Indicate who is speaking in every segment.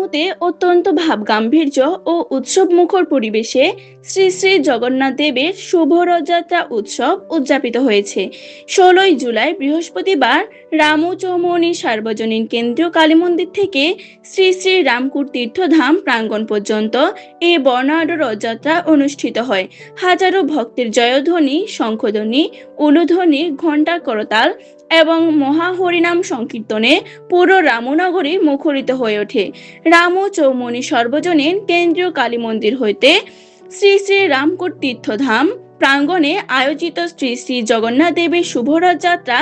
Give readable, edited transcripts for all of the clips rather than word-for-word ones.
Speaker 1: রামুতে অত্যন্ত ভাবগাম্ভীর্য ও উৎসব মুখর পরিবেশে শ্রী শ্রী জগন্নাথ দেবের শুভ রথযাত্রা উৎসব উদযাপিত হয়েছে। 16ই জুলাই বৃহস্পতিবার রামু চৌমুহনী সার্বজনীন কেন্দ্রীয় কালী মন্দির থেকে শ্রী শ্রী রামকুট তীর্থধাম প্রাঙ্গণ পর্যন্ত এই বর্ণাঢ্য রথযাত্রা অনুষ্ঠিত হয়। হাজারো ভক্তের জয়ধ্বনি, শঙ্খধ্বনি, উলুধ্বনি, ঘণ্টার করতাল এবং মহাহরিনাম সংকীর্তনে পুরো রামনগরী মুখরিত হয়ে ওঠে। রামু চৌমুহনী সর্বজনীন কেন্দ্রীয় কালী মন্দির হইতে শ্রী শ্রী রামকুট তীর্থধাম প্রাঙ্গণে আয়োজিত শ্রী শ্রী জগন্নাথ দেবের শুভরথ যাত্রা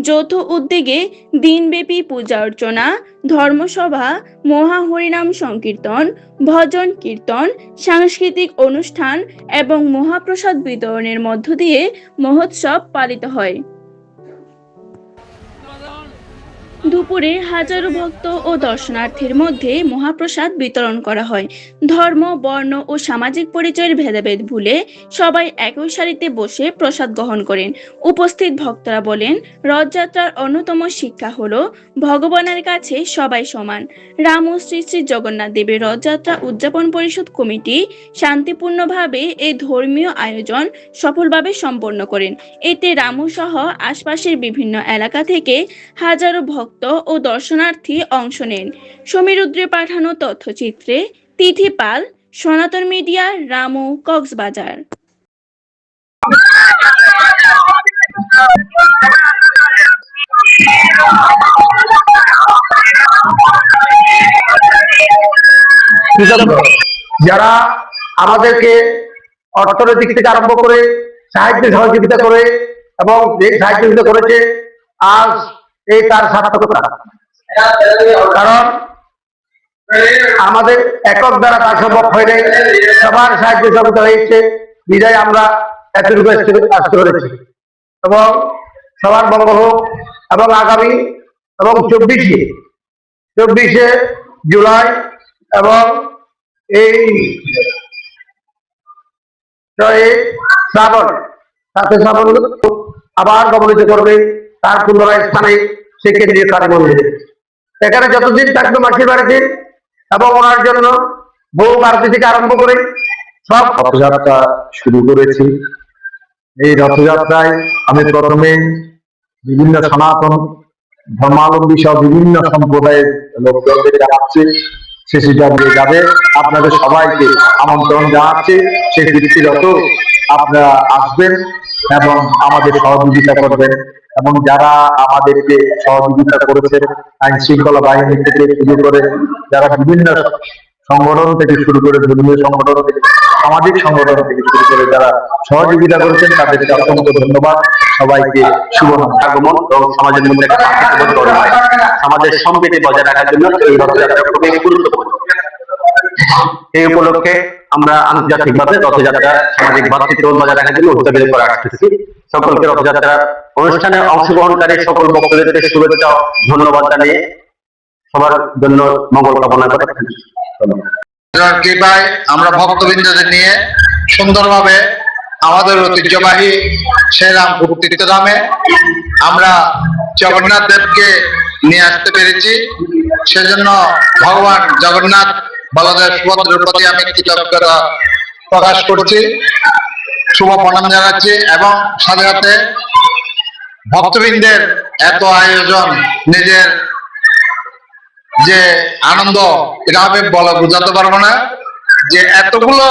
Speaker 1: যৌথ উদ্যোগে দিনব্যাপী পূজা অর্চনা, ধর্মসভা, মহাহরিনাম সংকীর্তন, ভজন কীর্তন, সাংস্কৃতিক অনুষ্ঠান এবং মহাপ্রসাদ বিতরণের মধ্য দিয়ে মহোৎসব পালিত হয়। দুপুরে হাজারো ভক্ত ও দর্শনার্থীর মধ্যে মহাপ্রসাদ বিতরণ করা হয়। ধর্ম, বর্ণ ও সামাজিক পরিচয়ের ভেদাভেদ ভুলে সবাই একই সারিতে বসে প্রসাদ গ্রহণ করেন। উপস্থিত ভক্তরা বলেন, রথযাত্রার অন্যতম শিক্ষা হলো ভগবানের কাছে সবাই সমান। রামু শ্রী শ্রী জগন্নাথ দেবের রথযাত্রা উদযাপন পরিষদ কমিটি শান্তিপূর্ণভাবে এই ধর্মীয় আয়োজন সফলভাবে সম্পন্ন করেন। এতে রামু সহ আশপাশের বিভিন্ন এলাকা থেকে হাজারো ভক্ত ও দর্শনার্থী অংশ নেন। সমীরুদ্রে পাঠানো তথ্যচিত্রে তিথি পাল, সনাতন মিডিয়া, রামু, কক্সবাজার।
Speaker 2: যারা আমাদেরকে অর্থনৈতিক থেকে আরম্ভ করে সাহিত্য সহযোগিতা করে এবং যে সাহিত্য করেছে, আজ এই তার সার্থকতা। কারণ আমাদের একক দ্বারা তা সম্ভব হয়নি, সবার সাহায্য সহযোগিতা হয়েছে, বিদায় আমরা এতটুকু আসতে পেরেছি। এবং সবার মঙ্গল হোক। এবং আগামী এবং 24শে জুলাই এবং এই শ্রাবণ আবার গমনিত করবে তার পুনরায় স্থানে সে কেন্দ্রীয় কালী মন্দিরে। এখানে যতদিন থাকবে মাসির বাড়িতে এবং ওনার জন্য ভোগ আরতি থেকে আরম্ভ করে সব রথযাত্রা শুরু করেছি। এই রথযাত্রায় আমি প্রথমে বিভিন্ন সনাতন ধর্মাবলম্বী সহ বিভিন্ন সম্প্রদায়ের লোকজনদের জানাচ্ছি, যাবে আপনাদের সবাইকে আমন্ত্রণ জানাচ্ছি। সেই রীতিরত আপনারা আসবেন এবং আমাদের সহযোগিতা করবেন। এবং যারা আমাদেরকে সহযোগিতা করেছেন, আইন শৃঙ্খলা বাহিনী থেকে শুরু করে যারা বিভিন্ন সংগঠন থেকে শুরু করে ধর্মীয় সংগঠন থেকে সামাজিক সংগঠন থেকে শুরু করে যারা সহযোগিতা করেছেন, তাদেরকে অসংখ্য ধন্যবাদ। সবাইকে শুভ আগমন এবং সমাজের মধ্যে সমাজের সম্প্রীতি বজায় রাখার জন্য এই রথযাত্রা খুবই গুরুত্বপূর্ণ। এই উপলক্ষে আমরা আন্তর্জাতিকভাবে রথযাত্রা সামাজিক ভ্রাতৃত্ব বজায় রাখার জন্য উদ্যোগ করে আসতেছি। সকলকে রথযাত্রার অনুষ্ঠানে অংশগ্রহণকারী সকল বক্তাদেরকে শুভেচ্ছা ধন্যবাদ জানিয়ে সবার জন্য মঙ্গল কামনা করে
Speaker 3: কৃপায় আমরা ভক্তবৃন্দদের নিয়ে সুন্দরভাবে আমাদের ঐতিহ্যবাহী সেই রামকুট তীর্থধামে আমরা জগন্নাথ দেবকে নিয়ে আসতে পেরেছি। সেজন্য ভগবান জগন্নাথ, বলদেব, সুভদ্রার প্রতি আমি কৃতজ্ঞতা প্রকাশ করছি, শুভ প্রণাম জানাচ্ছি। এবং সাথে সাথে ভক্তবৃন্দের এত আয়োজন, নিজের যে আনন্দ, এটা আমি বলে বোঝাতে পারবো না, যে এতগুলো